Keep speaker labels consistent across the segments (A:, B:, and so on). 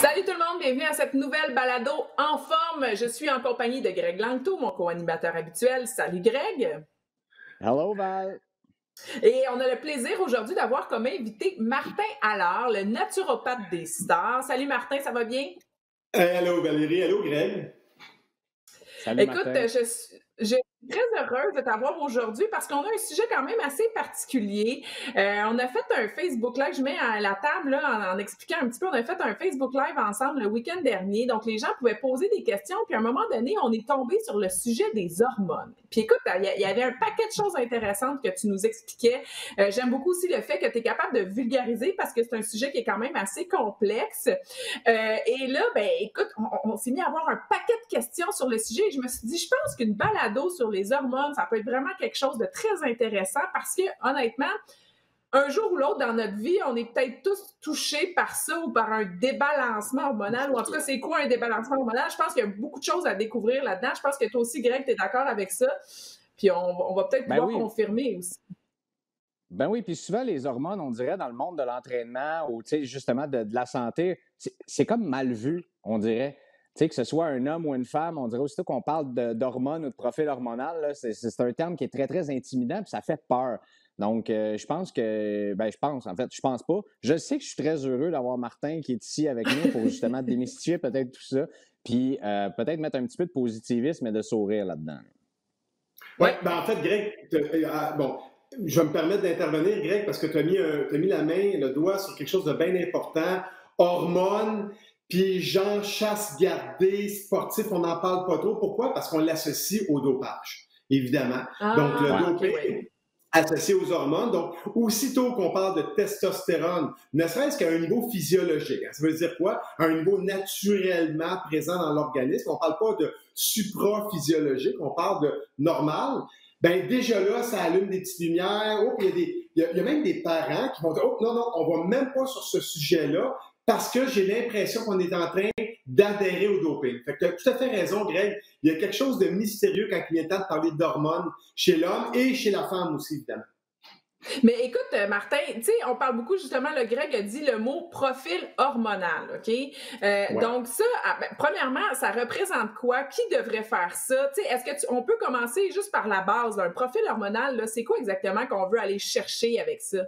A: Salut tout le monde, bienvenue à cette nouvelle balado en forme. Je suis en compagnie de Greg Langto, mon co-animateur habituel. Salut Greg!
B: Hello Val!
A: Et on a le plaisir aujourd'hui d'avoir comme invité Martin Allard, le naturopathe des stars. Salut Martin, ça va bien?
C: Allô Valérie, allô Greg.
B: Salut
A: Écoute,
B: Martin.
A: je suis très heureuse de t'avoir aujourd'hui parce qu'on a un sujet quand même assez particulier. On a fait un Facebook Live, je mets à la table là, en expliquant un petit peu, on a fait un Facebook Live ensemble le week-end dernier. Donc, les gens pouvaient poser des questions. Puis, à un moment donné, on est tombé sur le sujet des hormones. Puis, écoute, il y avait un paquet de choses intéressantes que tu nous expliquais. J'aime beaucoup aussi le fait que tu es capable de vulgariser parce que c'est un sujet qui est quand même assez complexe. Et là, ben, écoute, on s'est mis à avoir un paquet de questions sur le sujet et je me suis dit, je pense qu'une balado sur les hormones, ça peut être vraiment quelque chose de très intéressant parce que, honnêtement, un jour ou l'autre dans notre vie, on est peut-être tous touchés par ça ou par un débalancement hormonal, ou en tout cas, c'est quoi un débalancement hormonal? Je pense qu'il y a beaucoup de choses à découvrir là-dedans. Je pense que toi aussi, Greg, tu es d'accord avec ça. Puis on va peut-être pouvoir confirmer aussi.
B: Ben oui, puis souvent, les hormones, on dirait, dans le monde de l'entraînement ou, tu sais, justement, de la santé, c'est comme mal vu, on dirait. Tu sais, que ce soit un homme ou une femme, on dirait aussitôt qu'on parle d'hormones ou de profil hormonal, là, c'est un terme qui est très, très intimidant, puis ça fait peur. Donc, je pense je pense pas. Je sais que je suis très heureux d'avoir Martin qui est ici avec nous pour justement démystifier peut-être tout ça, puis peut-être mettre un petit peu de positivisme et de sourire là-dedans.
C: Oui, ben en fait, Greg, bon, je vais me permettre d'intervenir, Greg, parce que tu as mis la main, le doigt sur quelque chose de bien important. Hormones, puis genre chasse-gardée, sportif, on n'en parle pas trop. Pourquoi? Parce qu'on l'associe au dopage, évidemment. Donc, le doping associé aux hormones. Donc, aussitôt qu'on parle de testostérone, ne serait-ce qu'à un niveau physiologique, ça veut dire quoi? À un niveau naturellement présent dans l'organisme. On ne parle pas de supraphysiologique, on parle de normal. Ben déjà là, ça allume des petites lumières. Oh, il y a même des parents qui vont dire, oh non, on va même pas sur ce sujet-là parce que j'ai l'impression qu'on est en train d'adhérer au doping. Fait que tu as tout à fait raison, Greg. Il y a quelque chose de mystérieux quand il vient le temps de parler d'hormones chez l'homme et chez la femme aussi, évidemment.
A: Mais écoute, Martin, tu sais, on parle beaucoup, justement, le Greg a dit le mot profil hormonal, OK? Donc ça, premièrement, ça représente quoi? Qui devrait faire ça? Tu sais, est-ce que on peut commencer juste par la base, un profil hormonal, c'est quoi exactement qu'on veut aller chercher avec ça?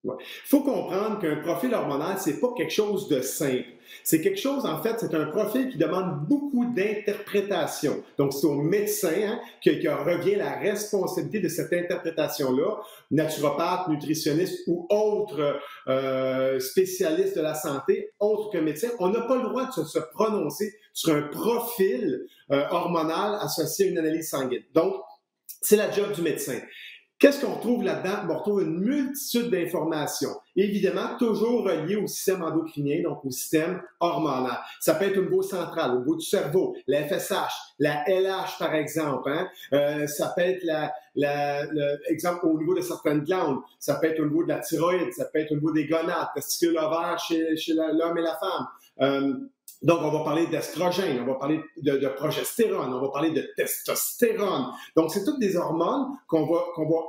C: Il faut comprendre qu'un profil hormonal, c'est pas quelque chose de simple. C'est quelque chose, en fait, c'est un profil qui demande beaucoup d'interprétation. Donc, c'est au médecin que revient la responsabilité de cette interprétation-là, naturopathe, nutritionniste ou autre spécialiste de la santé, autre que médecin. On n'a pas le droit de se prononcer sur un profil hormonal associé à une analyse sanguine. Donc, c'est la job du médecin. Qu'est-ce qu'on retrouve là-dedans? On retrouve une multitude d'informations, évidemment toujours reliées au système endocrinien, donc au système hormonal. Ça peut être au niveau central, au niveau du cerveau, la FSH, la LH par exemple. Ça peut être exemple au niveau de certaines glandes. Ça peut être au niveau de la thyroïde, ça peut être au niveau des gonades, testicules ovaires chez l'homme et la femme. Donc, on va parler d'estrogène, on va parler de progestérone, on va parler de testostérone. Donc, c'est toutes des hormones qu'on va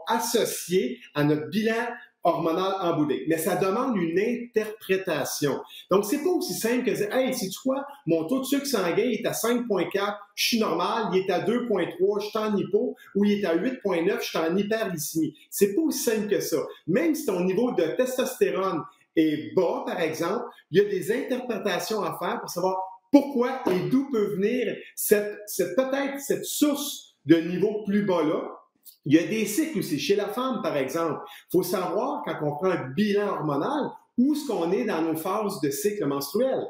C: associer à notre bilan hormonal en bout de ligne. Mais ça demande une interprétation. Donc, c'est pas aussi simple que de dire, hey, sais-tu quoi? Mon taux de sucre sanguin est à 5,4, je suis normal, il est à 2,3, je suis en hypo, ou il est à 8,9, je suis en hyperglycémie. C'est pas aussi simple que ça. Même si ton niveau de testostérone est bas, par exemple, il y a des interprétations à faire pour savoir pourquoi et d'où peut venir peut-être cette source de niveau plus bas-là. Il y a des cycles aussi. Chez la femme, par exemple, il faut savoir, quand on prend un bilan hormonal, où est-ce qu'on est dans nos phases de cycle menstruel.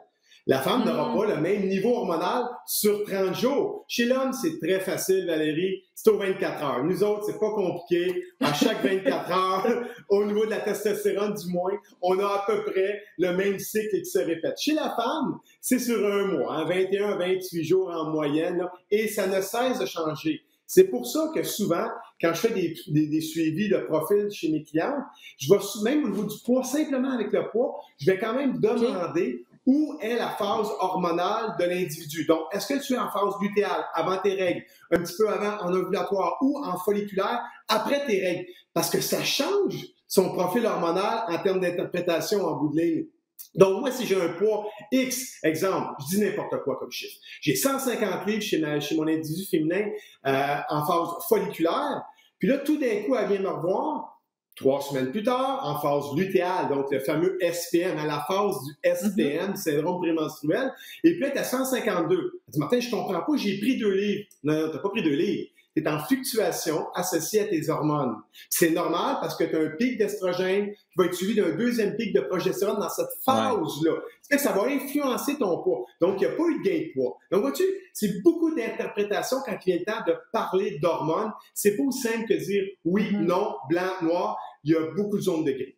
C: La femme n'aura pas le même niveau hormonal sur 30 jours. Chez l'homme, c'est très facile, Valérie. C'est aux 24 heures. Nous autres, c'est pas compliqué. À chaque 24 heures, au niveau de la testostérone du moins, on a à peu près le même cycle qui se répète. Chez la femme, c'est sur un mois, 21 à 28 jours en moyenne, là, et ça ne cesse de changer. C'est pour ça que souvent, quand je fais des suivis de profil chez mes clients, je vais même au niveau du poids, simplement avec le poids, je vais quand même demander où est la phase hormonale de l'individu. Donc, est-ce que tu es en phase lutéale, avant tes règles, un petit peu avant en ovulatoire ou en folliculaire, après tes règles? Parce que ça change son profil hormonal en termes d'interprétation en bout de ligne. Donc, moi, si j'ai un poids X, exemple, je dis n'importe quoi comme chiffre, j'ai 150 livres chez mon individu féminin en phase folliculaire, puis là, tout d'un coup, elle vient me revoir, 3 semaines plus tard, en phase lutéale, donc le fameux SPM, à la phase du SPM, syndrome prémenstruel, et puis là, tu as 152. Elle dit, Martin, je comprends pas, j'ai pris 2 livres. Non, tu n'as pas pris 2 livres. Tu es en fluctuation associée à tes hormones. C'est normal parce que tu as un pic d'estrogène qui va être suivi d'un deuxième pic de progestérone dans cette phase-là. C'est que ça va influencer ton poids. Donc, il n'y a pas eu de gain de poids. Donc, vois-tu, c'est beaucoup d'interprétations quand il vient le temps de parler d'hormones. C'est pas aussi simple que dire oui, non, blanc, noir. Il y a beaucoup de zones de gris.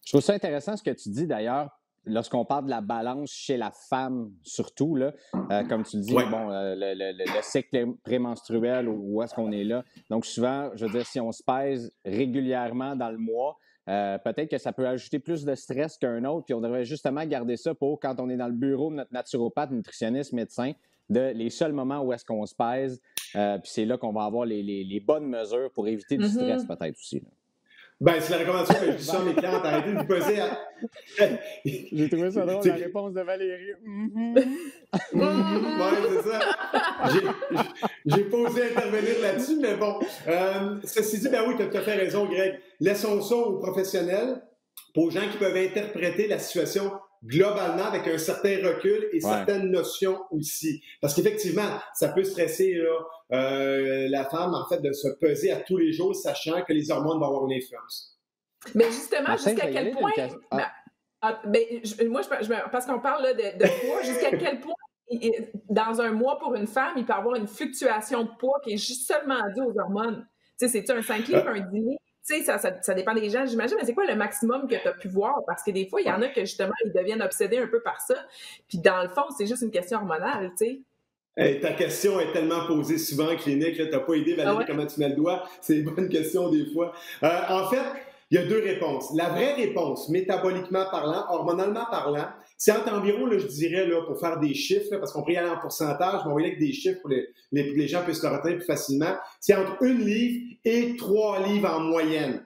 B: Je trouve ça intéressant ce que tu dis d'ailleurs. Lorsqu'on parle de la balance chez la femme, surtout, là, comme tu le dis, bon, le cycle prémenstruel, où est-ce qu'on est là? Donc, souvent, je veux dire, si on se pèse régulièrement dans le mois, peut-être que ça peut ajouter plus de stress qu'un autre, puis on devrait justement garder ça pour quand on est dans le bureau de notre naturopathe, nutritionniste, médecin, les seuls moments où est-ce qu'on se pèse, puis c'est là qu'on va avoir les bonnes mesures pour éviter du stress, peut-être aussi, là.
C: Ben, c'est la recommandation que je dis ça à mes clientes, arrêtez de vous peser à...
B: J'ai trouvé ça drôle, la réponse de Valérie.
C: Oui, c'est ça. J'ai pas osé intervenir là-dessus, mais bon. Ceci dit, ben oui, tu as fait raison, Greg. Laissons ça aux professionnels, aux gens qui peuvent interpréter la situation globalement avec un certain recul et certaines notions aussi. Parce qu'effectivement, ça peut stresser la femme, en fait, de se peser à tous les jours, sachant que les hormones vont avoir une influence.
A: Mais justement, jusqu'à quel point... moi, parce qu'on parle là, de poids, jusqu'à quel point, dans un mois pour une femme, il peut y avoir une fluctuation de poids qui est juste seulement due aux hormones. Tu sais, c'est-tu un 5 livres, un 10 livres? Tu sais, ça dépend des gens, j'imagine, mais c'est quoi le maximum que tu as pu voir? Parce que des fois, il y en a que, justement, ils deviennent obsédés un peu par ça. Puis, dans le fond, c'est juste une question hormonale, tu sais.
C: Hey, ta question est tellement posée souvent en clinique, tu n'as pas idée, Valérie, comment tu mets le doigt. C'est une bonne question des fois. En fait, il y a 2 réponses. La vraie réponse, métaboliquement parlant, hormonalement parlant, c'est entre environ, là, je dirais, là, pour faire des chiffres, là, parce qu'on peut y aller en pourcentage, mais on va y aller avec des chiffres pour que les gens puissent le retenir plus facilement. C'est entre 1 livre et 3 livres en moyenne.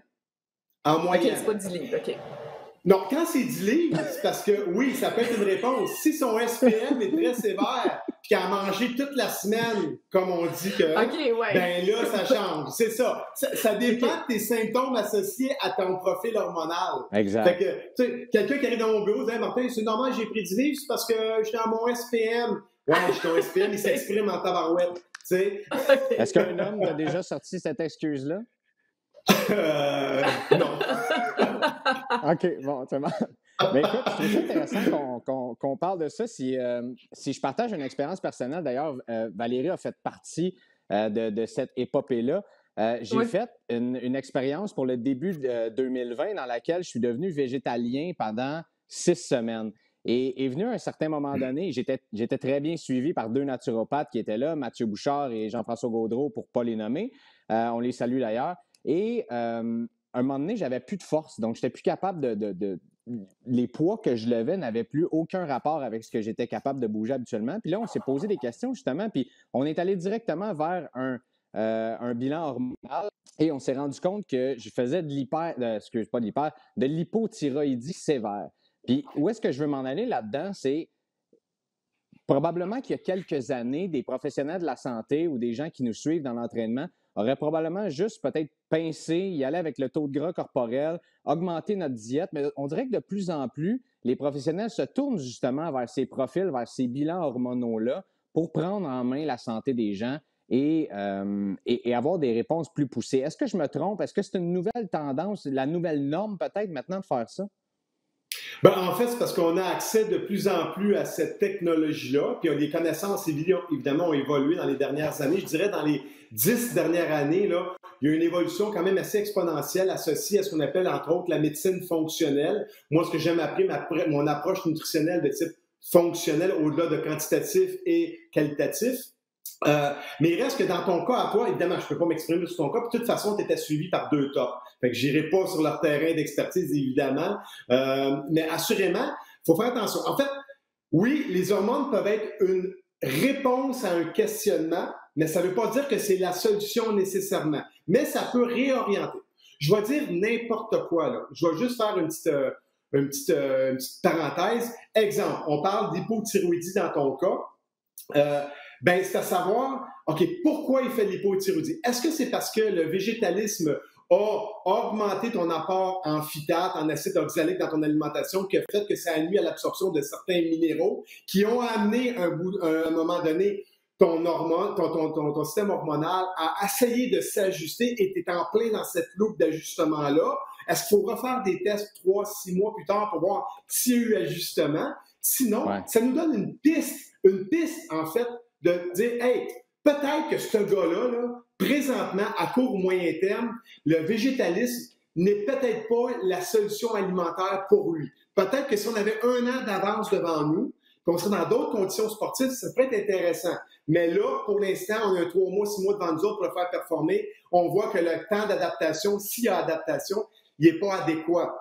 C: En moyenne.
A: OK, c'est pas 10 livres, OK.
C: Non, quand c'est 10 livres, c'est parce que, oui, ça peut être une réponse. Si son SPM est très sévère, puis qu'elle a mangé toute la semaine, comme on dit que, ben là, ça change. C'est ça. Ça dépend de tes symptômes associés à ton profil hormonal.
B: Exact.
C: Fait que, tu sais, quelqu'un qui arrive dans mon bureau dit, Martin, c'est normal, j'ai pris 10 livres, c'est parce que je suis dans mon SPM. Ouais, je suis dans mon SPM, il s'exprime en tabarouette. Tu sais.
B: Est-ce qu'un homme a déjà sorti cette excuse-là?
C: Non.
B: OK, bon, c'est bon. Mais écoute, je trouve ça intéressant qu'on parle de ça. Si je partage une expérience personnelle, d'ailleurs, Valérie a fait partie de cette épopée-là. J'ai fait une expérience pour le début de 2020 dans laquelle je suis devenu végétalien pendant 6 semaines. Et est venu à un certain moment donné, j'étais très bien suivi par 2 naturopathes qui étaient là, Mathieu Bouchard et Jean-François Gaudreau, pour ne pas les nommer. On les salue d'ailleurs. Et à un moment donné, j'avais plus de force. Donc, je n'étais plus capable les poids que je levais n'avaient plus aucun rapport avec ce que j'étais capable de bouger habituellement. Puis là, on s'est posé des questions, justement, puis on est allé directement vers un bilan hormonal et on s'est rendu compte que je faisais de l'hypothyroïdie sévère. Puis où est-ce que je veux m'en aller là-dedans? C'est probablement qu'il y a quelques années, des professionnels de la santé ou des gens qui nous suivent dans l'entraînement auraient probablement juste peut-être pincé, y aller avec le taux de gras corporel, augmenter notre diète, mais on dirait que de plus en plus, les professionnels se tournent justement vers ces profils, vers ces bilans hormonaux-là pour prendre en main la santé des gens et avoir des réponses plus poussées. Est-ce que je me trompe? Est-ce que c'est une nouvelle tendance, la nouvelle norme peut-être maintenant de faire ça?
C: Ben, en fait, c'est parce qu'on a accès de plus en plus à cette technologie-là, puis les connaissances, évidemment, ont évolué dans les dernières années. Je dirais dans les 10 dernières années, là, il y a une évolution quand même assez exponentielle associée à ce qu'on appelle, entre autres, la médecine fonctionnelle. Moi, ce que j'aime appeler mon approche nutritionnelle de type fonctionnel, au-delà de quantitatif et qualitatif. Mais il reste que dans ton cas à toi, évidemment, je ne peux pas m'exprimer sur ton cas, puis de toute façon, tu étais suivi par 2 tops. Fait que j'irai pas sur leur terrain d'expertise, évidemment. Mais assurément, il faut faire attention. En fait, oui, les hormones peuvent être une réponse à un questionnement, mais ça ne veut pas dire que c'est la solution nécessairement. Mais ça peut réorienter. Je vais dire n'importe quoi, là. Je vais juste faire une petite une petite parenthèse. Exemple, on parle d'hypothyroïdie dans ton cas. C'est à savoir, OK, pourquoi il fait de l'hypothyroïdie? Est-ce que c'est parce que le végétalisme a augmenté ton apport en phytate, en acide oxalique dans ton alimentation, qui a fait que ça a nuit à l'absorption de certains minéraux qui ont amené à un moment donné ton système hormonal à essayer de s'ajuster et tu es en plein dans cette loupe d'ajustement-là? Est-ce qu'il faut refaire des tests 3-6 mois plus tard pour voir s'il y a eu ajustement? Sinon, ça nous donne une piste en fait, de dire, hey, peut-être que ce gars-là, là, présentement, à court ou moyen terme, le végétalisme n'est peut-être pas la solution alimentaire pour lui. Peut-être que si on avait 1 an d'avance devant nous, qu'on serait dans d'autres conditions sportives, ça pourrait être intéressant. Mais là, pour l'instant, on a 3 mois, 6 mois devant nous autres pour le faire performer. On voit que le temps d'adaptation, s'il y a adaptation, il n'est pas adéquat.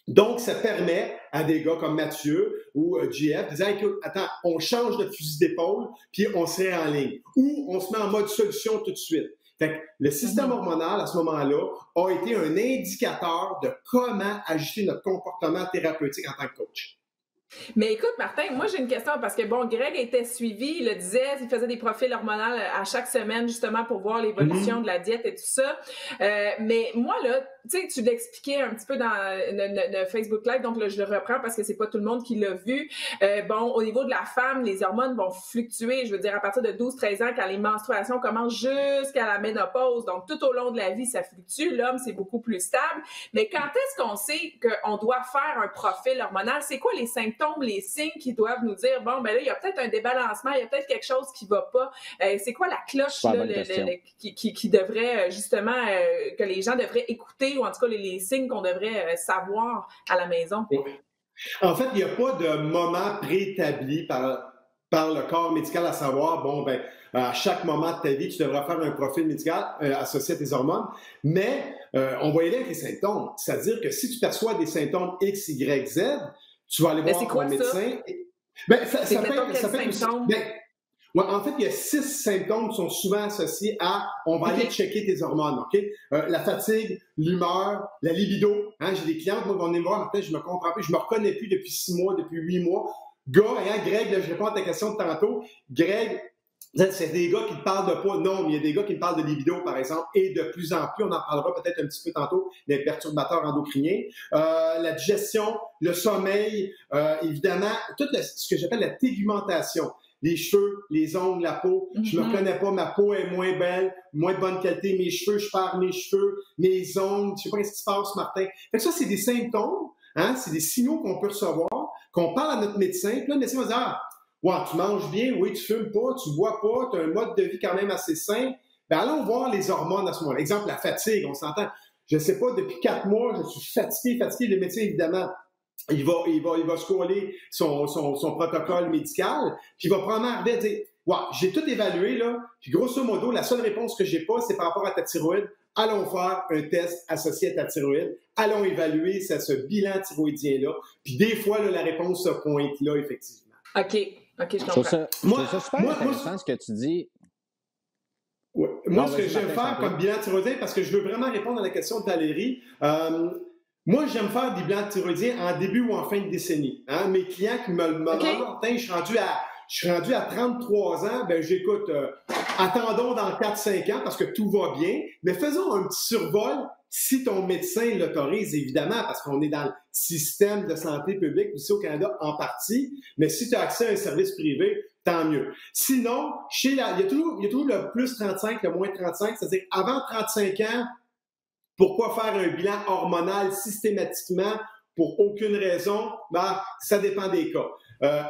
C: Donc, ça permet à des gars comme Mathieu ou JF de dire, écoute, attends, on change de fusil d'épaule, puis on se met en ligne. Ou on se met en mode solution tout de suite. Fait que le système hormonal, à ce moment-là, a été un indicateur de comment ajuster notre comportement thérapeutique en tant que coach.
A: Mais écoute, Martin, moi j'ai une question parce que bon, Greg était suivi, il le disait, il faisait des profils hormonaux à chaque semaine justement pour voir l'évolution de la diète et tout ça. Mais moi là, tu sais, tu l'expliquais un petit peu dans le Facebook Live, donc là je le reprends parce que c'est pas tout le monde qui l'a vu. Bon, au niveau de la femme, les hormones vont fluctuer, je veux dire à partir de 12-13 ans quand les menstruations commencent jusqu'à la ménopause. Donc tout au long de la vie, ça fluctue. L'homme, c'est beaucoup plus stable. Mais quand est-ce qu'on sait qu'on doit faire un profil hormonal? C'est quoi les symptômes, les signes qui doivent nous dire, bon, ben là, il y a peut-être un débalancement, il y a peut-être quelque chose qui va pas. C'est quoi la cloche là, qui devrait, justement, que les gens devraient écouter, ou en tout cas les signes qu'on devrait savoir à la maison?
C: En fait, il n'y a pas de moment préétabli par le corps médical à savoir, bon, ben, à chaque moment de ta vie, tu devras faire un profil médical associé à tes hormones, mais on va y aller avec les symptômes. C'est-à-dire que si tu perçois des symptômes X, Y, Z, tu vas aller voir ton médecin. Ça fait symptômes? En fait, il y a 6 symptômes qui sont souvent associés à on va aller checker tes hormones. Okay? La fatigue, l'humeur, la libido. Hein, j'ai des clientes qui vont venir me voir, Martin, je me comprends plus, je me reconnais plus depuis 6 mois, depuis 8 mois. Greg, là, je réponds à ta question de tantôt. Greg, c'est des gars qui te parlent de poids. Non, mais il y a des gars qui me parlent de libido, par exemple, et de plus en plus, on en parlera peut-être un petit peu tantôt, des perturbateurs endocriniens. La digestion, le sommeil, évidemment, tout ce que j'appelle la tégumentation. Les cheveux, les ongles, la peau. Je me reconnais pas, ma peau est moins belle, moins de bonne qualité. Mes cheveux, je perds mes cheveux, mes ongles, je sais pas ce qui se passe, Martin. Fait que ça, c'est des symptômes, hein, c'est des signaux qu'on peut recevoir, qu'on parle à notre médecin. Puis là, le médecin va dire, ouais, tu manges bien, oui, tu fumes pas, tu bois pas, tu as un mode de vie quand même assez sain. Ben, allons voir les hormones à ce moment-là. Exemple, la fatigue, on s'entend. Je sais pas, depuis 4 mois, je suis fatigué. Le médecin, évidemment, il va scroller son protocole médical, puis il va probablement arriver à dire, ouais, j'ai tout évalué, là, puis grosso modo, la seule réponse que j'ai pas, c'est par rapport à ta thyroïde. Allons faire un test associé à ta thyroïde. Allons évaluer ce bilan thyroïdien-là. Puis des fois, là, la réponse se pointe là, effectivement.
A: OK, je comprends.
B: Je trouve ça super intéressant ce que tu dis.
C: Ouais. Moi, ce que j'aime faire comme bilan thyroïdien, parce que je veux vraiment répondre à la question de Valérie, moi, j'aime faire des bilans thyroïdiens en début ou en fin de décennie. Hein? Mes clients qui me demandent, je suis rendu à 33 ans, ben j'écoute, attendons dans 4-5 ans parce que tout va bien, mais faisons un petit survol si ton médecin l'autorise, évidemment, parce qu'on est dans le système de santé publique ici au Canada en partie, mais si tu as accès à un service privé, tant mieux. Sinon, il y a toujours le plus 35, le moins 35, c'est-à-dire avant 35 ans, pourquoi faire un bilan hormonal systématiquement pour aucune raison? Ben, ça dépend des cas.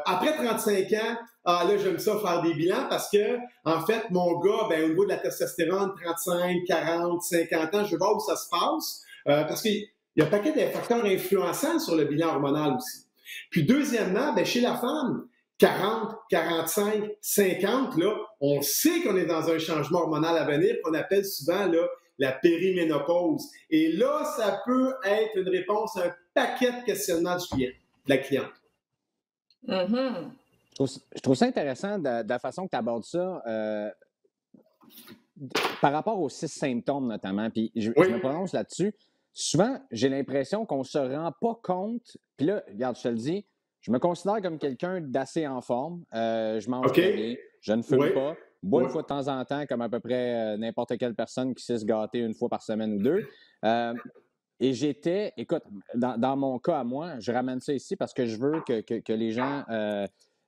C: Après 35 ans, là, j'aime ça faire des bilans parce que, en fait, mon gars, ben, au niveau de la testostérone, 35, 40, 50 ans, je veux voir où ça se passe. Parce qu'il y a un paquet de facteurs influençants sur le bilan hormonal aussi. Puis, deuxièmement, ben, chez la femme, 40, 45, 50, là, on sait qu'on est dans un changement hormonal à venir qu'on appelle souvent, là, la périménopause. Et là, ça peut être une réponse à un paquet de questionnements de la cliente.
A: Mm-hmm.
B: Je trouve ça intéressant de la façon que tu abordes ça par rapport aux 6 symptômes notamment. Puis je me prononce là-dessus. souvent, j'ai l'impression qu'on ne se rend pas compte. Puis là, regarde, je te le dis, je me considère comme quelqu'un d'assez en forme. Je mange très bien, je ne fume pas. Bois une fois de temps en temps, comme à peu près n'importe quelle personne qui sait se gâter une fois par semaine ou deux. Et j'étais, écoute, dans mon cas à moi, je ramène ça ici parce que je veux que les gens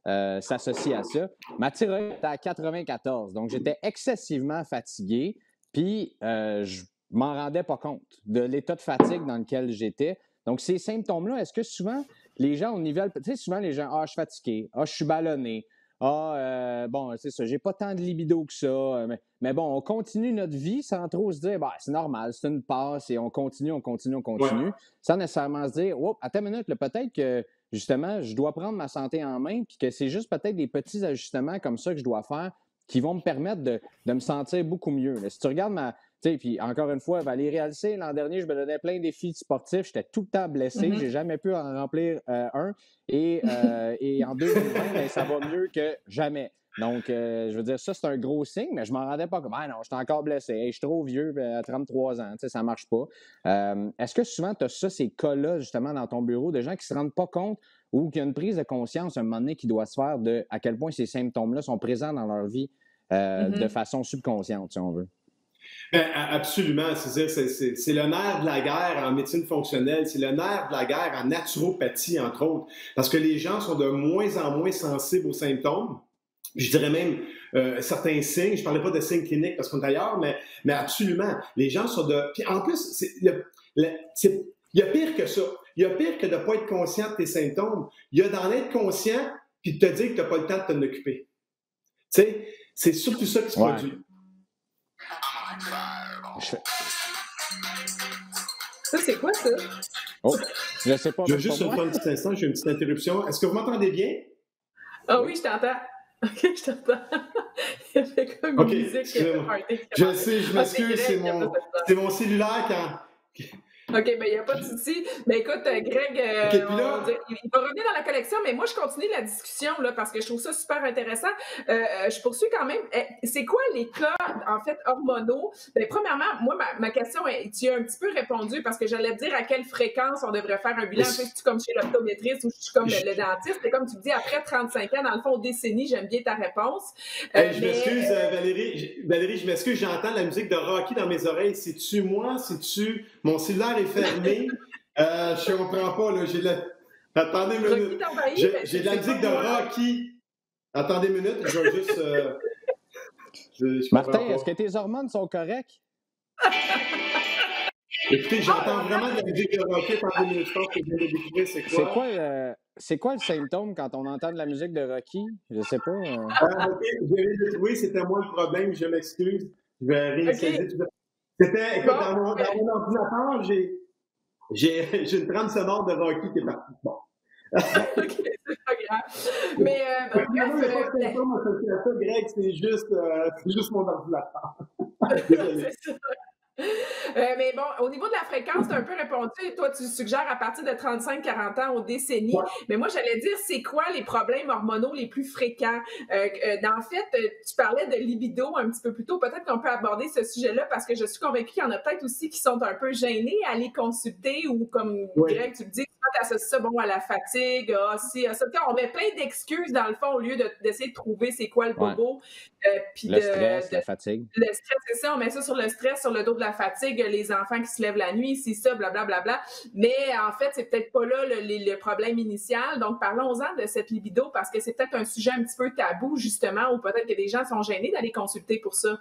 B: s'associent à ça. Ma thyroïde était à 94, donc j'étais excessivement fatigué, puis je m'en rendais pas compte de l'état de fatigue dans lequel j'étais. Donc, ces symptômes-là, est-ce que souvent, les gens au niveau... Tu sais, souvent, les gens, je suis fatigué, je suis ballonné, bon, c'est ça, j'ai pas tant de libido que ça, mais bon, on continue notre vie sans trop se dire, c'est normal, c'est une passe et on continue,
C: Ouais.
B: sans nécessairement se dire, oh, attends une minute, là, peut-être que, justement, je dois prendre ma santé en main, puis que c'est juste peut-être des petits ajustements comme ça que je dois faire qui vont me permettre de me sentir beaucoup mieux. Là, si tu regardes tu sais, puis encore une fois, Valérie Alcé, l'an dernier, je me donnais plein de défis sportifs. J'étais tout le temps blessé. J'ai jamais pu en remplir un. Et en 2020, ben, ça va mieux que jamais. Donc, je veux dire, ça, c'est un gros signe, mais je m'en rendais pas compte. Non, je suis encore blessé. Hey, je suis trop vieux, à 33 ans. Tu sais, ça marche pas. Est-ce que souvent, tu as ça, ces cas-là, justement, dans ton bureau, de gens qui se rendent pas compte ou qu'il y a une prise de conscience à un moment donné qui doit se faire de à quel point ces symptômes-là sont présents dans leur vie de façon subconsciente, si on veut?
C: Ben, absolument. C'est le nerf de la guerre en médecine fonctionnelle. C'est le nerf de la guerre en naturopathie, entre autres. Parce que les gens sont de moins en moins sensibles aux symptômes. Je dirais même certains signes. Je ne parlais pas de signes cliniques parce qu'on est ailleurs, mais absolument. Les gens sont de... Puis en plus, il y a pire que ça. Il y a pire que de ne pas être conscient de tes symptômes. Il y a d'en être conscient puis de te dire que tu n'as pas le temps de t'en occuper. Tu sais, c'est surtout ça qui se produit.
A: Ça, c'est quoi, ça?
B: Oh, je sais pas.
C: Je vais juste prendre un petit instant, j'ai une petite interruption. Est-ce que vous m'entendez bien?
A: Ah oui, je t'entends. OK, je t'entends. Il y avait comme une musique.
C: Je sais, je m'excuse, c'est mon cellulaire quand...
A: OK, bien, il n'y a pas de souci. Mais écoute, Greg, il va revenir dans la collection, mais moi, je continue la discussion là, parce que je trouve ça super intéressant. Je poursuis quand même. C'est quoi les cas, en fait, hormonaux? Bien, premièrement, moi, ma question, tu as un petit peu répondu parce que j'allais te dire à quelle fréquence on devrait faire un bilan. Je suis comme chez l'optométriste ou je suis comme le dentiste. C'est comme tu dis, après 35 ans, dans le fond, décennies, j'aime bien ta réponse.
C: Je m'excuse, Valérie, je m'excuse, j'entends la musique de Rocky dans mes oreilles. C'est-tu moi? C'est-tu... Mon cellulaire est fermé. Je ne comprends pas. Là, Attendez une minute. J'ai de la musique de Rocky. Attendez une minute. Je vais juste...
B: Martin, est-ce que tes hormones sont correctes?
C: Écoutez, j'entends vraiment de la musique de Rocky. Attendez une minute. Je pense que je viens de découvrir c'est quoi.
B: C'est quoi le symptôme quand on entend de la musique de Rocky? Je sais pas.
C: OK, je viens de trouver. C'était moi le problème. Je m'excuse. Je vais réinitialiser tout ça. C'était... Écoute, dans mon ordinateur, j'ai une trame sonore de Rocky qui est partie. Bon.
A: OK, c'est pas grave. Mais
C: Greg, c'est juste mon ordinateur.
A: C'est ça. Mais bon, au niveau de la fréquence, tu as un peu répondu. Toi, tu suggères à partir de 35-40 ans aux décennies. Ouais. Mais moi, j'allais dire, c'est quoi les problèmes hormonaux les plus fréquents? En fait, tu parlais de libido un petit peu plus tôt. Peut-être qu'on peut aborder ce sujet-là parce que je suis convaincue qu'il y en a peut-être aussi qui sont un peu gênés à aller consulter ou comme Greg, tu le dis, tu associes ça à la fatigue, on met plein d'excuses dans le fond au lieu d'essayer de trouver c'est quoi le bobo.
B: Le stress, la fatigue.
A: Le stress, c'est ça. On met ça sur le stress, sur le dos de la fatigue, les enfants qui se lèvent la nuit, c'est ça, blablabla. Mais en fait, c'est peut-être pas là le problème initial. Donc, parlons-en de cette libido parce que c'est peut-être un sujet un petit peu tabou, justement, ou peut-être que des gens sont gênés d'aller consulter pour ça.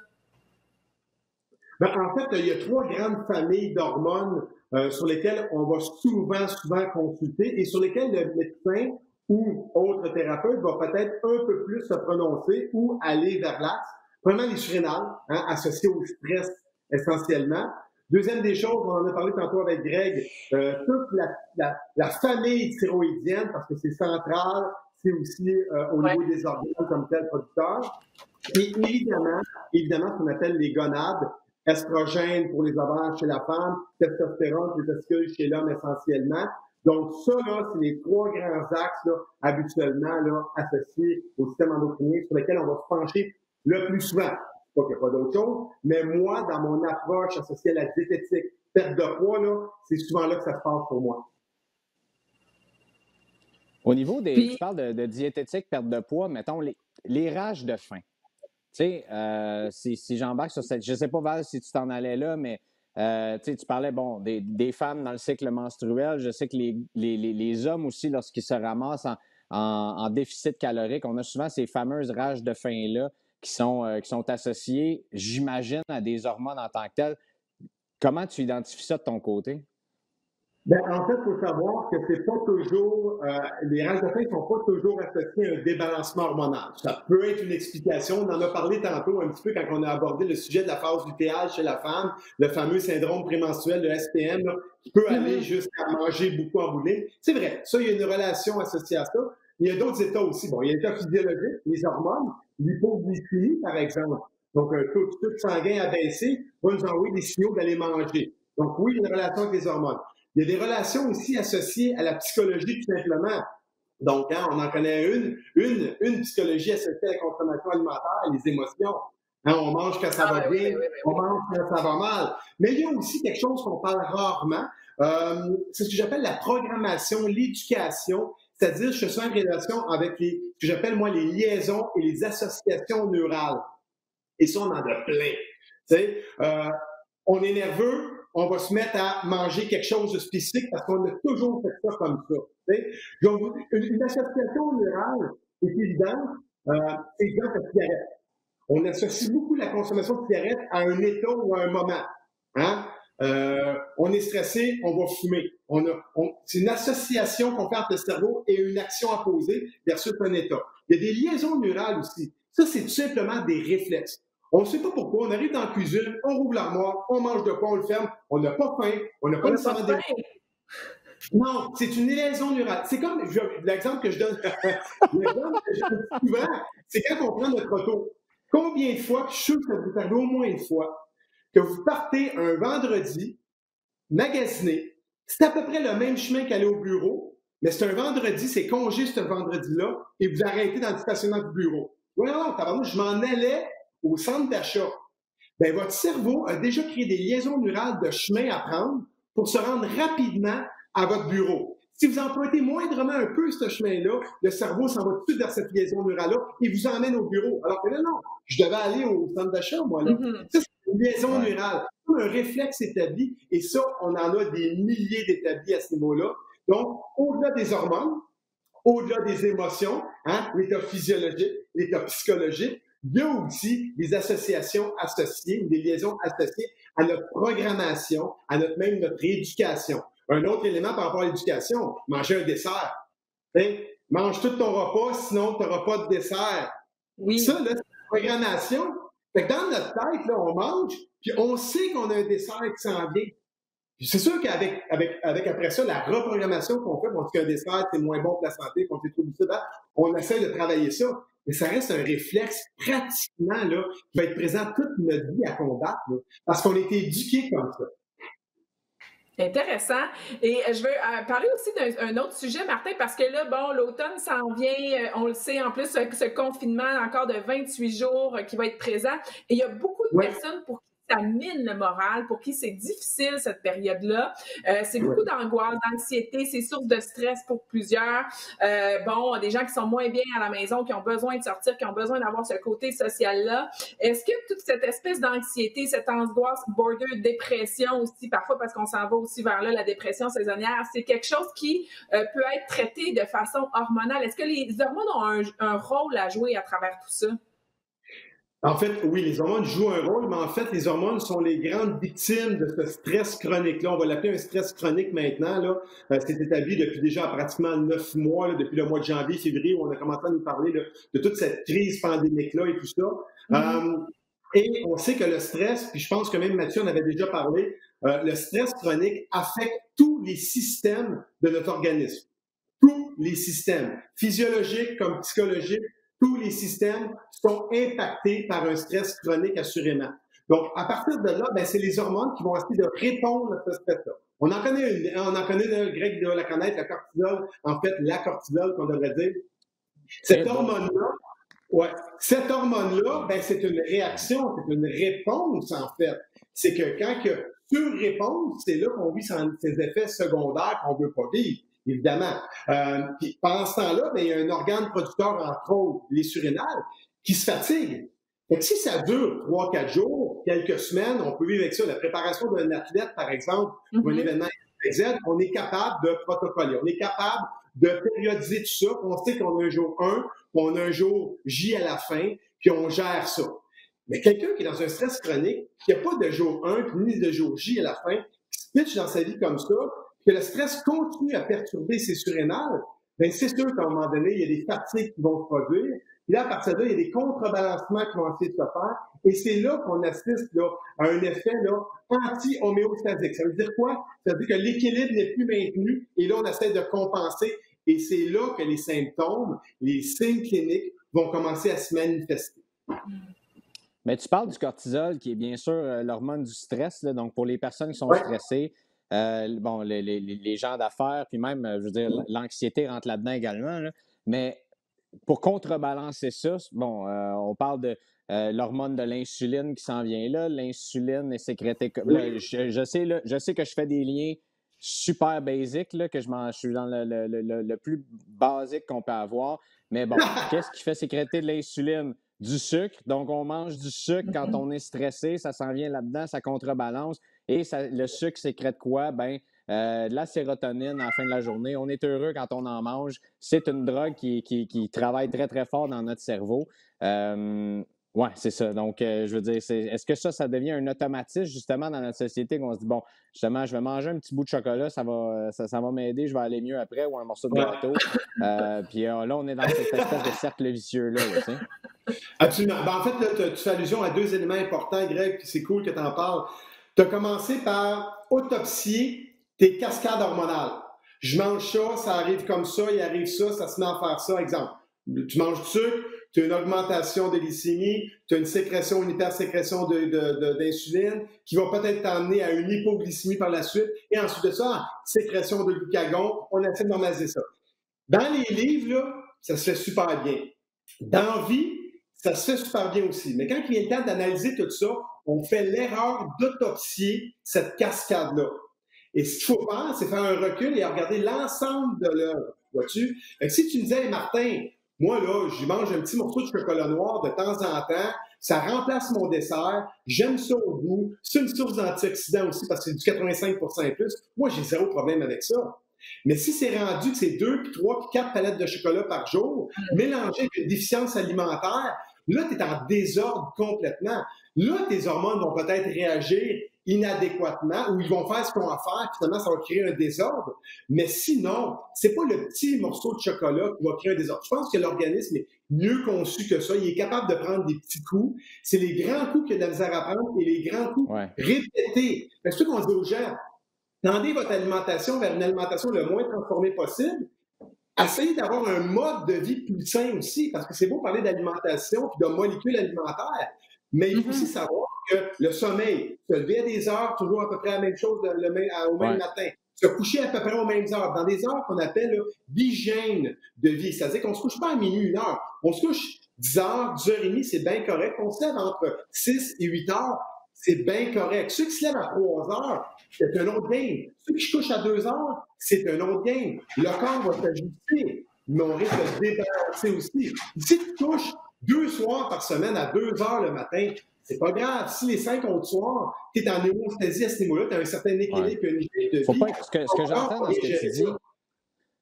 C: En fait, il y a 3 grandes familles d'hormones sur lesquelles on va souvent consulter et sur lesquelles le médecin ou autre thérapeute va peut-être un peu plus se prononcer ou aller vers l'axe. Premièrement, les surrénales, associées au stress essentiellement. Deuxième des choses, on en a parlé tantôt avec Greg, toute la famille thyroïdienne, parce que c'est central, c'est aussi au niveau des organes comme tel producteur. Et évidemment, ce qu'on appelle les gonades, estrogène pour les ovaires chez la femme, testostérone, les testicules chez l'homme essentiellement. Donc, ça, là, c'est les 3 grands axes, là, habituellement, là, associés au système endocrinien sur lesquels on va se pencher le plus souvent. Pas qu'il n'y a pas d'autre chose, mais moi, dans mon approche associée à la diététique, perte de poids, là, c'est souvent là que ça se passe pour moi.
B: Au niveau des. Tu parles de diététique, perte de poids, mettons, les rages de faim. Tu sais, si j'embarque sur cette. Je ne sais pas, Val, si tu t'en allais là, mais tu parlais, bon, des femmes dans le cycle menstruel. Je sais que les hommes aussi, lorsqu'ils se ramassent en déficit calorique, on a souvent ces fameuses rages de faim-là qui sont associées, j'imagine, à des hormones en tant que telles. Comment tu identifies ça de ton côté?
C: Ben, en fait, il faut savoir que c'est pas toujours, les rages de faim ne sont pas toujours associés à un débalancement hormonal. Ça peut être une explication. On en a parlé tantôt un petit peu quand on a abordé le sujet de la phase lutéale chez la femme, le fameux syndrome prémenstruel de SPM, là, qui peut aller jusqu'à manger beaucoup en boulimie. C'est vrai, ça, il y a une relation associée à ça. Il y a d'autres états aussi. Bon, il y a l'état physiologique, les hormones, l'hypoglycémie, par exemple. Donc, un taux de sucre sanguin abaissé va nous envoyer des signaux d'aller manger. Donc, oui, il y a une relation avec les hormones. Il y a des relations aussi associées à la psychologie, tout simplement. Donc, on en connaît une psychologie associée à la consommation alimentaire, les émotions. On mange quand ça va bien, on mange quand ça va mal. Mais il y a aussi quelque chose qu'on parle rarement. C'est ce que j'appelle la programmation, l'éducation. C'est-à-dire, je suis en relation avec ce que j'appelle, moi, les liaisons et les associations neurales. Et ça, on en a plein. Tu sais, on est nerveux, on va se mettre à manger quelque chose de spécifique parce qu'on a toujours fait ça comme ça. Tu sais. Donc, une association neurale est évidente, c'est exemple la cigarette. On associe beaucoup la consommation de cigarette à un état ou à un moment. Hein? On est stressé, on va fumer. C'est une association qu'on fait entre le cerveau et une action à poser versus un état. Il y a des liaisons neurales aussi. Ça, c'est tout simplement des réflexes. On ne sait pas pourquoi. On arrive dans la cuisine, on rouvre l'armoire, on mange de quoi, on le ferme. On n'a pas faim, on n'a pas nécessairement des... Non, c'est une liaison neurale. C'est comme l'exemple que je donne. L'exemple que je donne souvent, c'est quand on prend notre auto. Combien de fois, je suis sûr que ça vous arrive au moins une fois, que vous partez un vendredi, magasiner, c'est à peu près le même chemin qu'aller au bureau, mais c'est un vendredi, c'est congé ce vendredi-là, et vous arrêtez dans le stationnement du bureau. Oui, non, je m'en allais au centre d'achat. Bien, votre cerveau a déjà créé des liaisons neurales de chemin à prendre pour se rendre rapidement à votre bureau. Si vous empruntez moindrement un peu ce chemin-là, le cerveau s'en va tout de suite vers cette liaison neurale-là et vous emmène au bureau. Alors que là, non, je devais aller au centre d'achat, moi, là. Ça, c'est une liaison neurale. C'est un réflexe établi, et ça, on en a des milliers d'établis à ce niveau-là. Donc, au-delà des hormones, au-delà des émotions, l'état physiologique, l'état psychologique, il y a aussi des associations associées, des liaisons associées à notre programmation, à notre éducation. Un autre élément par rapport à l'éducation, manger un dessert. Mange tout ton repas, sinon tu n'auras pas de dessert. Oui. Ça, là, c'est la programmation. Fait que dans notre tête, là, on mange, puis on sait qu'on a un dessert qui s'en vient. Puis c'est sûr qu'avec après ça, la reprogrammation qu'on fait, on dit qu'un dessert, c'est moins bon pour la santé, qu'on fait trop de ça, on essaie de travailler ça. Mais ça reste un réflexe pratiquement là, qui va être présent toute notre vie à combattre, là, parce qu'on a été éduqués comme ça.
A: Intéressant. Et je veux parler aussi d'un autre sujet, Martin, parce que là, bon, l'automne s'en vient, on le sait, en plus, ce confinement encore de 28 jours qui va être présent. Et il y a beaucoup de personnes pour qui ça mine le moral, pour qui c'est difficile cette période-là. C'est beaucoup d'angoisse, d'anxiété, c'est source de stress pour plusieurs. Bon, des gens qui sont moins bien à la maison, qui ont besoin de sortir, qui ont besoin d'avoir ce côté social-là. Est-ce que toute cette espèce d'anxiété, cette angoisse border dépression aussi, parfois parce qu'on s'en va aussi vers là, la dépression saisonnière, c'est quelque chose qui peut être traité de façon hormonale? Est-ce que les hormones ont un rôle à jouer à travers tout ça?
C: En fait, oui, les hormones jouent un rôle, mais en fait, les hormones sont les grandes victimes de ce stress chronique-là. On va l'appeler un stress chronique maintenant, là. C'est établi depuis déjà pratiquement 9 mois, là, depuis le mois de janvier, février, où on a commencé à nous parler de toute cette crise pandémique-là et tout ça. Et on sait que le stress, puis je pense que même Mathieu en avait déjà parlé, le stress chronique affecte tous les systèmes de notre organisme. Tous les systèmes, physiologiques comme psychologiques, tous les systèmes sont impactés par un stress chronique, assurément. Donc, à partir de là, c'est les hormones qui vont essayer de répondre à ce stress-là. On en connaît une, Greg doit la connaître, la cortisol, en fait, la cortisol qu'on devrait dire. Cette hormone-là, c'est une réaction, c'est une réponse, en fait. c'est que quand il y a sur-réponse, c'est là qu'on vit ces effets secondaires qu'on ne veut pas vivre, évidemment. Puis pendant ce temps-là, ben, il y a un organe producteur, entre autres, les surrénales, qui se fatigue. Donc, si ça dure 3-4 jours, quelques semaines, on peut vivre avec ça. La préparation d'un athlète, par exemple, pour un événement XYZ, on est capable de protocoler, on est capable de périodiser tout ça. On sait qu'on a un jour 1, on a un jour J à la fin, puis on gère ça. Mais quelqu'un qui est dans un stress chronique, qui n'a pas de jour 1 ni de jour J à la fin, qui se pitche dans sa vie comme ça, que le stress continue à perturber ses surrénales, bien, c'est sûr qu'à un moment donné, il y a des fatigues qui vont se produire. Puis là, à partir de là, il y a des contrebalancements qui vont essayer de se faire. Et c'est là qu'on assiste là, à un effet là, anti-homéostasique. Ça veut dire quoi? Ça veut dire que l'équilibre n'est plus maintenu et là, on essaie de compenser. Et c'est là que les symptômes, les signes cliniques vont commencer à se manifester.
B: Mais tu parles du cortisol, qui est bien sûr l'hormone du stress. Là, donc, pour les personnes qui sont stressées, bon, les gens d'affaires, puis même, je veux dire, l'anxiété rentre là-dedans également. Là. Mais pour contrebalancer ça, bon, on parle de l'hormone de l'insuline qui s'en vient là. L'insuline est sécrétée. Là, je sais que je fais des liens super basiques, là, que je suis dans le plus basique qu'on peut avoir. Mais bon, qu'est-ce qui fait sécréter de l'insuline? Du sucre. Donc, on mange du sucre quand on est stressé. Ça s'en vient là-dedans, ça contrebalance. Et le sucre sécrète quoi? Ben, de la sérotonine à la fin de la journée. On est heureux quand on en mange. C'est une drogue qui travaille très, très fort dans notre cerveau. Oui, c'est ça. Donc, je veux dire, est-ce que ça devient un automatisme, justement, dans notre société, qu'on se dit, bon, justement, je vais manger un petit bout de chocolat, ça va m'aider, je vais aller mieux après, ou un morceau de gâteau. Puis là, on est dans cette espèce de cercle vicieux-là, tu sais.
C: Absolument. Ben, en fait, là, tu fais allusion à 2 éléments importants, Greg, puis c'est cool que tu en parles. Tu as commencé par autopsier tes cascades hormonales. Je mange ça, ça arrive comme ça, il arrive ça, ça se met à faire ça. Exemple, tu manges du sucre, tu as une augmentation de glycémie, tu as une sécrétion, une hypersécrétion d'insuline qui va peut-être t'emmener à une hypoglycémie par la suite. Et ensuite de ça, sécrétion de glucagon, on essaie de normaliser ça. Dans les livres, là, ça se fait super bien. Dans la vie, ça se fait super bien aussi. Mais quand il vient le temps d'analyser tout ça, on fait l'erreur d'autopsier cette cascade-là. Et ce qu'il faut faire, c'est faire un recul et regarder l'ensemble de l'œuvre. Vois-tu? Si tu me disais, hey, Martin, moi, là, j'y mange un petit morceau de chocolat noir de temps en temps, ça remplace mon dessert, j'aime ça au goût, c'est une source d'antioxydants aussi parce que c'est du 85% et plus. Moi, j'ai zéro problème avec ça. Mais si c'est rendu que c'est 2, puis 3, puis 4 palettes de chocolat par jour, mélangé avec une déficience alimentaire, là, tu es en désordre complètement. Là, tes hormones vont peut-être réagir inadéquatement ou ils vont faire ce qu'on va faire, finalement, ça va créer un désordre. Mais sinon, c'est pas le petit morceau de chocolat qui va créer un désordre. Je pense que l'organisme est mieux conçu que ça. Il est capable de prendre des petits coups. C'est les grands coups qu'il a de la misère à prendre et les grands coups répétés. C'est ce qu'on dit aux gens. Tendez votre alimentation vers une alimentation le moins transformée possible. Essayez d'avoir un mode de vie plus sain aussi, parce que c'est beau parler d'alimentation et de molécules alimentaires, mais il faut aussi savoir que le sommeil, se lever à des heures, toujours à peu près la même chose au même matin, se coucher à peu près aux mêmes heures, dans des heures qu'on appelle d'hygiène de vie. C'est-à-dire qu'on ne se couche pas à minuit, 1 heure. On se couche 10 heures, 10 heures et demie, c'est bien correct. On se lève entre 6 et 8 heures, c'est bien correct. Ceux qui se lèvent à 3 heures, c'est un autre game. Ceux qui se couchent à 2 heures, c'est un autre game. Le corps va s'ajuster, mais on risque de se débalancer aussi. Si tu couches 2 soirs par semaine à 2 heures le matin, c'est pas grave. Si les 5 autres soirs, tu es en hémosthésie à ce niveau-là, tu as un certain équilibre et une hygiène de vie.
B: Ce que j'entends dans ce que tu dis,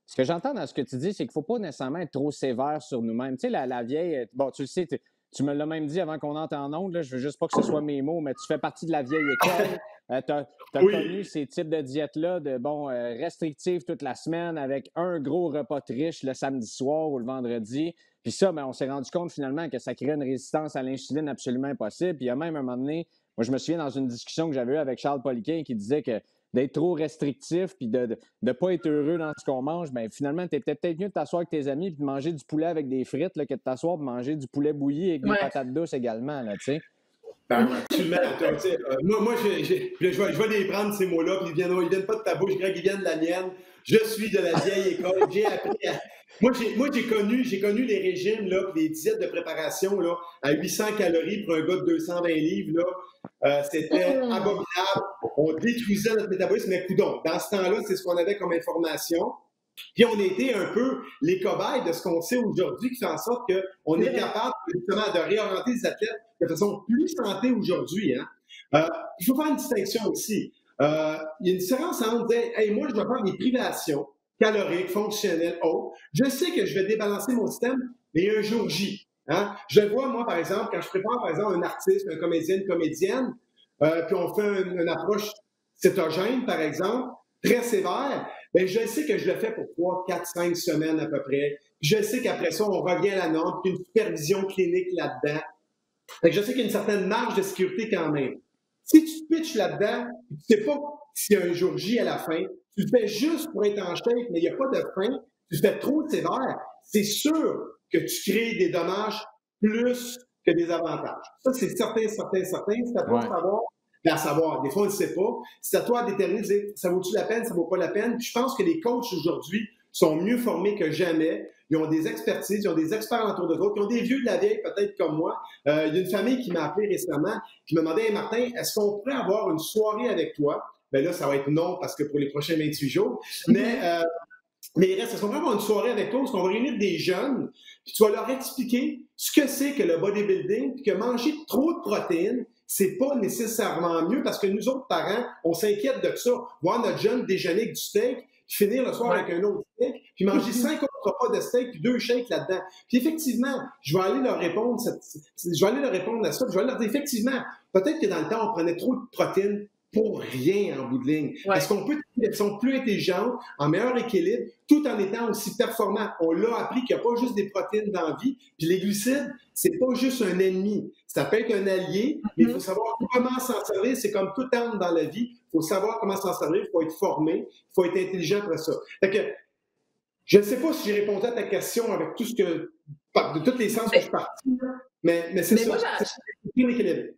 B: ce que j'entends dans ce que tu dis, c'est qu'il ne faut pas nécessairement être trop sévère sur nous-mêmes. Tu sais, la vieille, bon, tu le sais, tu me l'as même dit avant qu'on entre en ondes, là, je veux juste pas que ce soit mes mots, mais tu fais partie de la vieille école. Tu as connu ces types de diètes-là, de restrictives toute la semaine, avec un gros repas de riche le samedi soir ou le vendredi. Puis ça, on s'est rendu compte finalement que ça crée une résistance à l'insuline absolument impossible. Puis il y a même un moment donné, moi je me souviens dans une discussion que j'avais eue avec Charles Poliquin qui disait que d'être trop restrictif puis de ne pas être heureux dans ce qu'on mange, bien finalement, tu es peut-être mieux de t'asseoir avec tes amis et de manger du poulet avec des frites là, que de t'asseoir et de manger du poulet bouilli avec des patates douces également, là, tu sais.
C: Ben, absolument. Moi, je vais les prendre, ces mots-là, puis ils viennent pas de ta bouche, Greg, ils viennent de la mienne. Je suis de la vieille école. J'ai appris à... Moi, j'ai connu les régimes, là, les diètes de préparation là, à 800 calories pour un gars de 220 livres. Là. C'était abominable. On détruisait notre métabolisme. Mais coudonc, dans ce temps-là, c'est ce qu'on avait comme information. Puis on était un peu les cobayes de ce qu'on sait aujourd'hui qui fait en sorte qu'on est capable justement de réorienter les athlètes de façon plus santé aujourd'hui. Hein. Il faut faire une distinction aussi. Il y a une différence entre dire hey, moi, je vais faire des privations caloriques, fonctionnelles, hautes. Je sais que je vais débalancer mon système, mais il y a un jour J. Hein. Je vois, moi, par exemple, quand je prépare, par exemple, un artiste, un comédien, une comédienne, puis on fait une approche cétogène, par exemple, très sévère, bien, je sais que je le fais pour 3, 4, 5 semaines à peu près. Je sais qu'après ça, on revient à la norme, puis une supervision clinique là-dedans. Fait que je sais qu'il y a une certaine marge de sécurité quand même. Si tu te pitches là-dedans, tu ne sais pas s'il y a un jour J à la fin, tu le fais juste pour être en shape, mais il n'y a pas de fin, tu le fais trop sévère, c'est sûr que tu crées des dommages plus que des avantages. Ça, c'est certain. C'est à toi de savoir. À savoir, des fois, on ne le sait pas. C'est à toi de déterminer, de dire, ça vaut-tu la peine, ça vaut pas la peine. Puis je pense que les coachs aujourd'hui sont mieux formés que jamais. Ils ont des expertises, ils ont des experts autour de d'autres, ils ont des vieux de la vieille, peut-être comme moi. Il y a une famille qui m'a appelé récemment, qui me demandait, hey, Martin, est-ce qu'on pourrait avoir une soirée avec toi? Bien là, ça va être non, parce que pour les prochains 28 jours. Mais il reste, est-ce qu'on pourrait avoir une soirée avec toi, est-ce qu'on va réunir des jeunes, puis tu vas leur expliquer ce que c'est que le bodybuilding, puis que manger trop de protéines, c'est pas nécessairement mieux parce que nous autres parents, on s'inquiète de ça. Voir notre jeune déjeuner avec du steak, puis finir le soir avec un autre steak, puis manger 5 autres repas de steak, puis 2 shakes là-dedans. Puis effectivement, je vais aller leur répondre à ça, puis je vais leur dire effectivement, peut-être que dans le temps, on prenait trop de protéines pour rien en bout de ligne. Ouais. Est-ce qu'on peut être plus intelligente, en meilleur équilibre, tout en étant aussi performant? On l'a appris qu'il n'y a pas juste des protéines dans la vie, puis les glucides, c'est pas juste un ennemi. Ça peut être un allié, mais il faut savoir comment s'en servir. C'est comme tout arme dans la vie. Il faut savoir comment s'en servir, il faut être formé, il faut être intelligent après ça. Fait que, je ne sais pas si j'ai répondu à ta question avec tout ce que, de tous les sens que je suis parti, mais c'est ça. C'est un équilibre.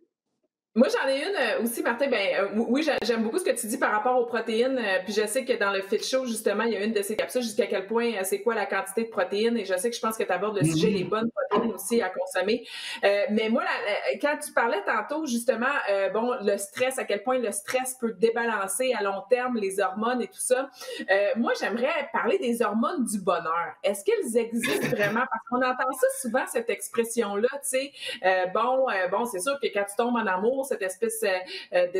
A: Moi, j'en ai une aussi, Martin. Oui, j'aime beaucoup ce que tu dis par rapport aux protéines. Puis je sais que dans le Fit Show, justement, il y a une de ces capsules jusqu'à quel point c'est quoi la quantité de protéines. Et je sais que je pense que tu abordes le sujet des bonnes protéines aussi à consommer. Mais moi, quand tu parlais tantôt, justement, le stress, à quel point le stress peut débalancer à long terme les hormones et tout ça. Moi, j'aimerais parler des hormones du bonheur. Est-ce qu'elles existent vraiment? Parce qu'on entend ça souvent, cette expression-là, tu sais. C'est sûr que quand tu tombes en amour, cette espèce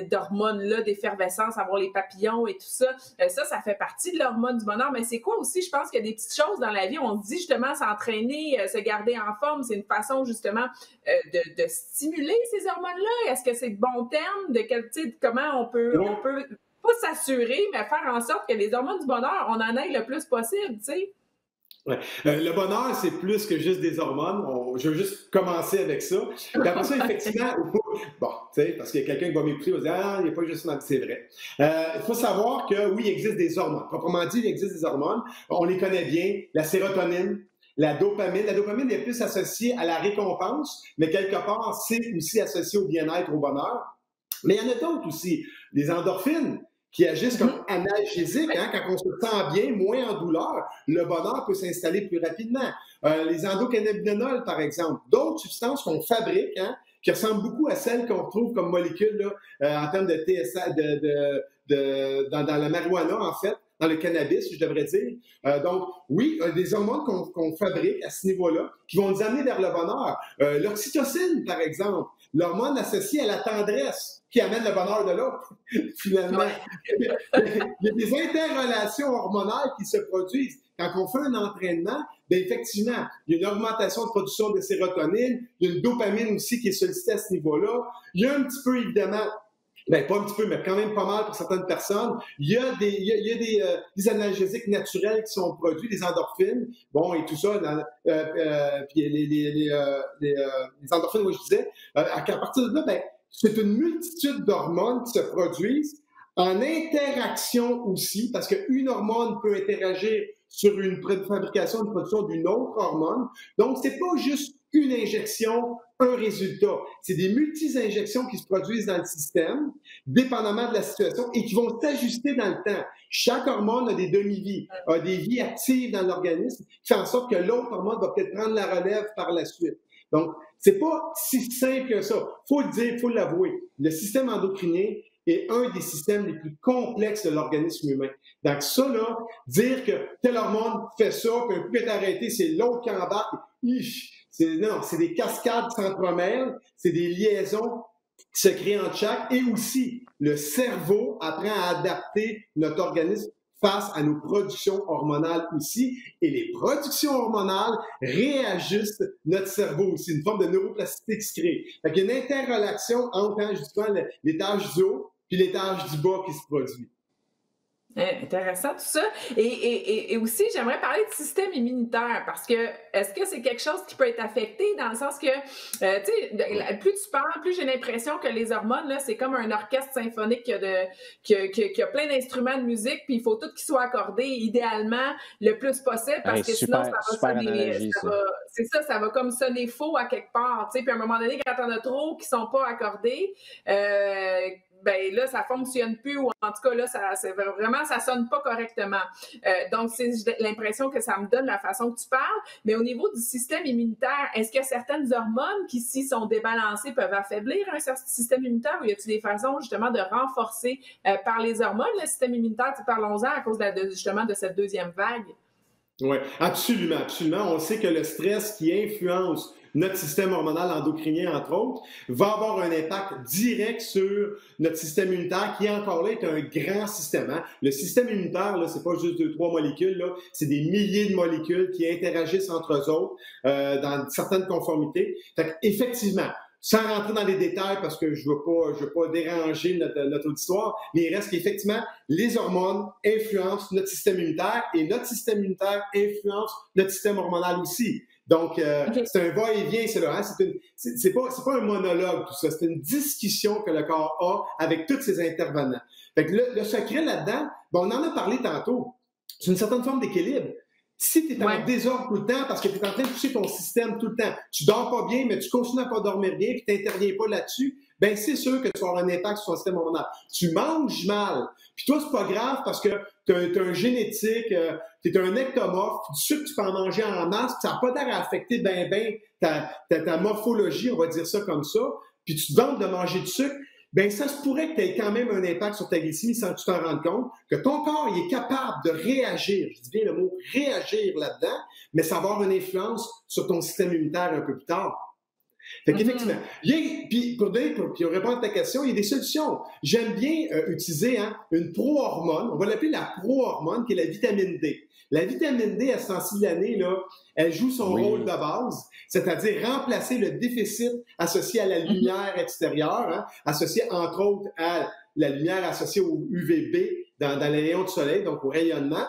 A: d'hormone-là, d'effervescence, avoir les papillons et tout ça, ça fait partie de l'hormone du bonheur. Mais c'est quoi aussi? Je pense qu'il y a des petites choses dans la vie. On se dit justement s'entraîner, se garder en forme, c'est une façon justement de stimuler ces hormones-là. Est-ce que c'est le bon terme? Comment on peut pas s'assurer, mais faire en sorte que les hormones du bonheur, on en ait le plus possible, tu sais?
C: Ouais. Le bonheur, c'est plus que juste des hormones. Je veux juste commencer avec ça. Puis après ça, effectivement, parce qu'il y a quelqu'un qui va m'écouter, il va dire « Ah, il n'y a pas juste une... » C'est vrai. Il faut savoir que, oui, il existe des hormones. Proprement dit, il existe des hormones. On les connaît bien. La sérotonine, la dopamine. La dopamine est plus associée à la récompense, mais quelque part, c'est aussi associé au bien-être, au bonheur. Mais il y en a d'autres aussi. Les endorphines, qui agissent comme analgésiques. Hein? Quand on se sent bien, moins en douleur, le bonheur peut s'installer plus rapidement. Les endocannabinols, par exemple, d'autres substances qu'on fabrique, hein, qui ressemblent beaucoup à celles qu'on trouve comme molécules là, en termes de TSA, dans la marijuana, en fait, dans le cannabis, je devrais dire. Donc, oui, des hormones qu'on fabrique à ce niveau-là, qui vont nous amener vers le bonheur. L'oxytocine, par exemple, l'hormone associée à la tendresse, qui amène le bonheur de l'autre, finalement. Ouais. Il y a des interrelations hormonales qui se produisent. Quand on fait un entraînement, bien effectivement, il y a une augmentation de production de sérotonine, il y a une dopamine aussi qui est sollicitée à ce niveau-là. Il y a un petit peu, évidemment, ben pas un petit peu, mais quand même pas mal pour certaines personnes. Il y a des analgésiques naturels qui sont produits, des endorphines, et tout ça. Puis les endorphines, moi je disais, à partir de là, ben c'est une multitude d'hormones qui se produisent en interaction aussi, parce qu'une hormone peut interagir sur une fabrication, une production d'une autre hormone. Donc, c'est pas juste une injection, un résultat. C'est des multi-injections qui se produisent dans le système, dépendamment de la situation, et qui vont s'ajuster dans le temps. Chaque hormone a des demi-vies, a des vies actives dans l'organisme, qui fait en sorte que l'autre hormone va peut-être prendre la relève par la suite. Donc, c'est pas si simple que ça. Faut le dire, faut l'avouer. Le système endocrinien est un des systèmes les plus complexes de l'organisme humain. Donc ça, là, dire que tel hormone fait ça, puis un coup est arrêté, c'est l'autre qui embarque, non, c'est des cascades qui s'entremêlent, c'est des liaisons qui se créent entre chaque, et aussi, le cerveau apprend à adapter notre organisme face à nos productions hormonales aussi, et les productions hormonales réajustent notre cerveau aussi, une forme de neuroplasticité qui se crée. Fait qu'il y a une interrelation entre justement l'étage du haut puis l'étage du bas qui se produit.
A: Intéressant tout ça. Et aussi, j'aimerais parler de système immunitaire parce que est-ce que c'est quelque chose qui peut être affecté dans le sens que, tu sais, plus tu parles, plus j'ai l'impression que les hormones, là, c'est comme un orchestre symphonique qui a plein d'instruments de musique, puis il faut tout qu'ils soient accordés idéalement le plus possible parce que sinon, ça va sonner, c'est ça, ça va comme sonner faux à quelque part, tu sais. Puis à un moment donné, quand on a trop qui sont pas accordés, ben là, ça fonctionne plus ou en tout cas, là, ça sonne pas correctement. Donc, c'est l'impression que ça me donne la façon que tu parles. Mais au niveau du système immunitaire, est-ce que certaines hormones qui, s'ils sont débalancées, peuvent affaiblir un certain système immunitaire ou y a-t-il des façons, justement, de renforcer par les hormones le système immunitaire? Parlons-en à cause justement de cette deuxième vague.
C: Oui, absolument, absolument. On sait que le stress qui influence notre système hormonal endocrinien, entre autres, va avoir un impact direct sur notre système immunitaire, qui encore là est un grand système. Hein? Le système immunitaire, là, c'est pas juste 2-3 molécules, là, c'est des milliers de molécules qui interagissent entre eux autres dans certaines conformités. Fait qu'effectivement, sans rentrer dans les détails parce que je veux pas déranger notre auditoire, mais il reste qu'effectivement, les hormones influencent notre système immunitaire et notre système immunitaire influence notre système hormonal aussi. Donc, c'est un va-et-vient, c'est là. Hein? C'est pas un monologue, tout ça. C'est une discussion que le corps a avec tous ses intervenants. Fait que le secret là-dedans, on en a parlé tantôt. C'est une certaine forme d'équilibre. Si tu es en désordre tout le temps parce que tu es en train de toucher ton système tout le temps, tu dors pas bien, mais tu continues à pas dormir bien, puis tu n'interviens pas là-dessus, ben c'est sûr que tu vas avoir un impact sur ton système hormonal. Tu manges mal. Puis toi, c'est pas grave parce que tu as un génétique, tu es un ectomorphe, du sucre, tu peux en manger en masse, puis ça n'a pas l'air à affecter ta morphologie, on va dire ça comme ça, puis tu te vantes de manger du sucre. Ben ça se pourrait que tu aies quand même un impact sur ta glycémie sans que tu t'en rendes compte, que ton corps il est capable de réagir, je dis bien le mot réagir là-dedans, mais ça va avoir une influence sur ton système immunitaire un peu plus tard. Fait qu'effectivement, puis pour répondre à ta question, il y a des solutions. J'aime bien utiliser une pro-hormone, on va l'appeler la pro-hormone, qui est la vitamine D. La vitamine D, à ce temps-ci de l'année, là, elle joue son rôle de base, c'est-à-dire remplacer le déficit associé à la lumière extérieure, hein, associé entre autres à la lumière associée au UVB dans les rayons du soleil, donc au rayonnement.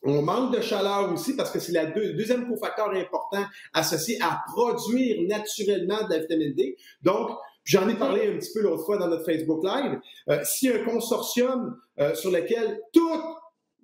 C: On manque de chaleur aussi parce que c'est le deuxième cofacteur important associé à produire naturellement de la vitamine D. Donc, j'en ai parlé un petit peu l'autre fois dans notre Facebook Live. S'il y a un consortium sur lequel toute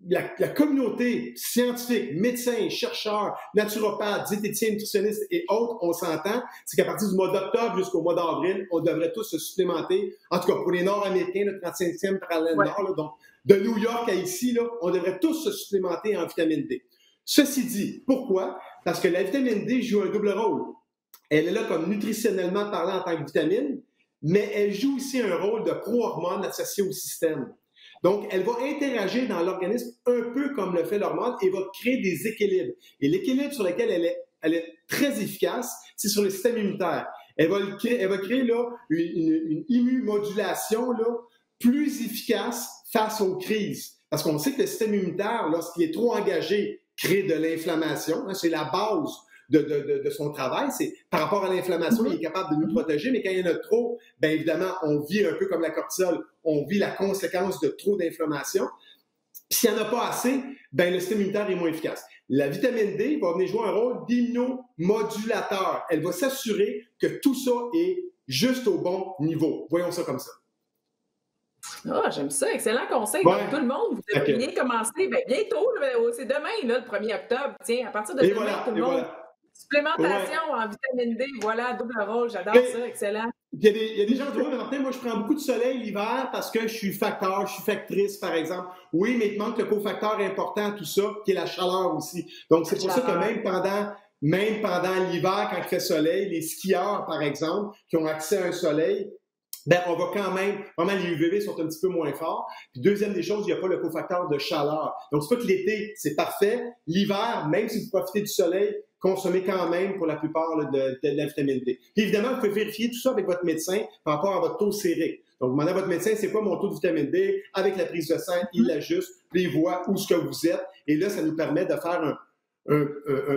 C: la communauté scientifique, médecins, chercheurs, naturopathes, diététiciens, nutritionnistes et autres, on s'entend, c'est qu'à partir du mois d'octobre jusqu'au mois d'avril, on devrait tous se supplémenter. En tout cas, pour les Nord-Américains, le 35e parallèle Nord, là, donc de New York à ici, là, on devrait tous se supplémenter en vitamine D. Ceci dit, pourquoi? Parce que la vitamine D joue un double rôle. Elle est là comme nutritionnellement parlant en tant que vitamine, mais elle joue aussi un rôle de pro-hormone associé au système. Donc, elle va interagir dans l'organisme un peu comme le fait l'hormone et va créer des équilibres. Et l'équilibre sur lequel elle est très efficace, c'est sur le système immunitaire. Elle va créer là, une immunomodulation là, plus efficace face aux crises. Parce qu'on sait que le système immunitaire, lorsqu'il est trop engagé, crée de l'inflammation. Hein, c'est la base de son travail. C'est par rapport à l'inflammation, il est capable de nous protéger, mais quand il y en a trop, bien évidemment, on vit un peu comme la cortisol, on vit la conséquence de trop d'inflammation. Puis s'il n'y en a pas assez, bien le système immunitaire est moins efficace. La vitamine D va venir jouer un rôle d'immunomodulateur. Elle va s'assurer que tout ça est juste au bon niveau. Voyons ça comme ça.
A: Ah, j'aime ça. Excellent conseil. Donc, tout le monde, vous devez bien commencer. Bien, bientôt, c'est demain, là, le 1er octobre. Tiens, à partir de demain, tout le monde. Supplémentation en vitamine D, voilà, double rôle, j'adore ça, excellent.
C: Il y a des gens qui disent, oui, mais Martin, moi, je prends beaucoup de soleil l'hiver parce que je suis facteur, je suis factrice, par exemple. Oui, mais il te manque le cofacteur important, tout ça, qui est la chaleur aussi. Donc, c'est pour ça que même pendant l'hiver, quand il fait soleil, les skieurs, par exemple, qui ont accès à un soleil, ben, on va quand même, vraiment, les UVB sont un petit peu moins forts. Puis, deuxième des choses, il n'y a pas le cofacteur de chaleur. Donc, c'est pas que l'été, c'est parfait. L'hiver, même si vous profitez du soleil, consommez quand même pour la plupart là, de la vitamine D. Puis, évidemment, vous pouvez vérifier tout ça avec votre médecin par rapport à votre taux sérique. Donc, demandez à votre médecin, c'est quoi mon taux de vitamine D? Avec la prise de sang, il l'ajuste, puis il voit où ce que vous êtes. Et là, ça nous permet de faire un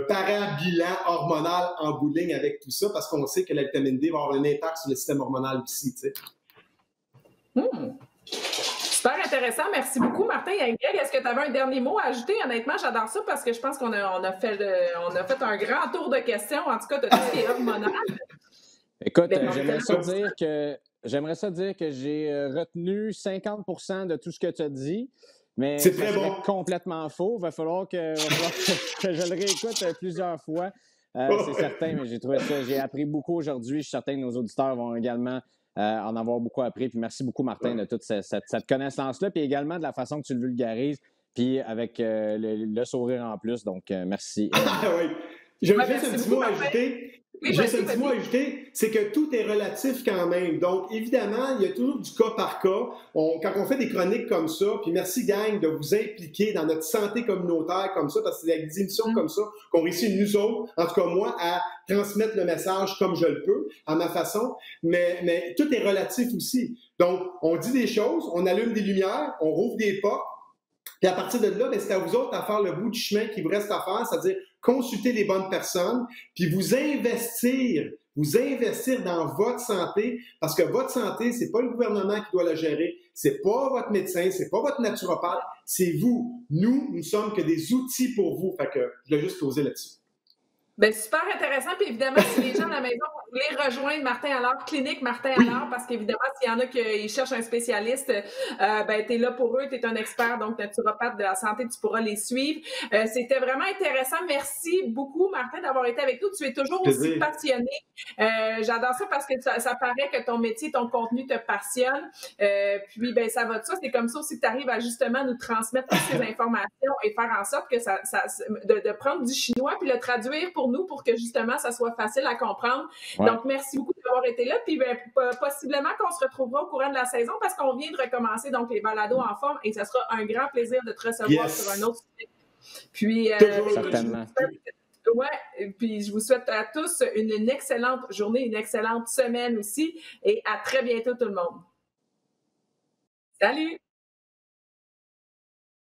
C: para-bilan hormonal en bout de ligne avec tout ça, parce qu'on sait que la vitamine D va avoir un impact sur le système hormonal aussi, tu sais.
A: Super intéressant. Merci beaucoup, Martin. Greg, est-ce que tu avais un dernier mot à ajouter? Honnêtement, j'adore ça parce que je pense qu'on a fait un grand tour de questions, en tout cas, de tout ce qui est hormonal.
B: Écoute, j'aimerais ça dire que j'ai retenu 50% de tout ce que tu as dit. Mais
C: c'est très bon.
B: Complètement faux. Il va falloir que je le réécoute plusieurs fois. C'est certain, mais j'ai trouvé ça. J'ai appris beaucoup aujourd'hui. Je suis certain que nos auditeurs vont également en avoir beaucoup appris. Puis merci beaucoup, Martin, de toute cette connaissance-là. Puis également de la façon que tu le vulgarises. Puis avec le sourire en plus. Donc, merci.
C: Oui. J'aimerais juste un petit mot à ajouter. Juste un petit mot à ajouter, c'est que tout est relatif quand même. Donc, évidemment, il y a toujours du cas par cas. Quand on fait des chroniques comme ça, puis merci, gang, de vous impliquer dans notre santé communautaire comme ça, parce que c'est avec des émissions comme ça qu'on réussit, nous autres, en tout cas moi, à transmettre le message comme je le peux, à ma façon. Mais tout est relatif aussi. Donc, on dit des choses, on allume des lumières, on rouvre des portes, puis à partir de là, c'est à vous autres à faire le bout du chemin qui vous reste à faire, c'est-à-dire consulter les bonnes personnes, puis vous investir dans votre santé, parce que votre santé, c'est pas le gouvernement qui doit la gérer, c'est pas votre médecin, c'est pas votre naturopathe, c'est vous. Nous sommes que des outils pour vous. Fait que je voulais juste poser là-dessus.
A: Bien, super intéressant. Puis évidemment, si les gens à la maison voulaient rejoindre Martin Allard, Clinique Martin Allard, parce qu'évidemment, s'il y en a qui cherchent un spécialiste, ben, tu es là pour eux, tu es un expert, donc naturopathe de la santé, tu pourras les suivre. C'était vraiment intéressant. Merci beaucoup, Martin, d'avoir été avec nous. Tu es toujours aussi passionné. J'adore ça parce que ça paraît que ton métier, ton contenu te passionne. Puis, ben, ça va de ça. C'est comme ça aussi que tu arrives à justement nous transmettre toutes ces informations et faire en sorte que de prendre du chinois puis le traduire pour nous pour que justement ça soit facile à comprendre. Ouais. Donc, merci beaucoup d'avoir été là. Puis, ben, possiblement qu'on se retrouvera au courant de la saison parce qu'on vient de recommencer donc les balados en forme et ça sera un grand plaisir de te recevoir sur un autre sujet. Puis,
B: certainement.
A: Puis je vous souhaite à tous une excellente journée, une excellente semaine aussi et à très bientôt tout le monde. Salut!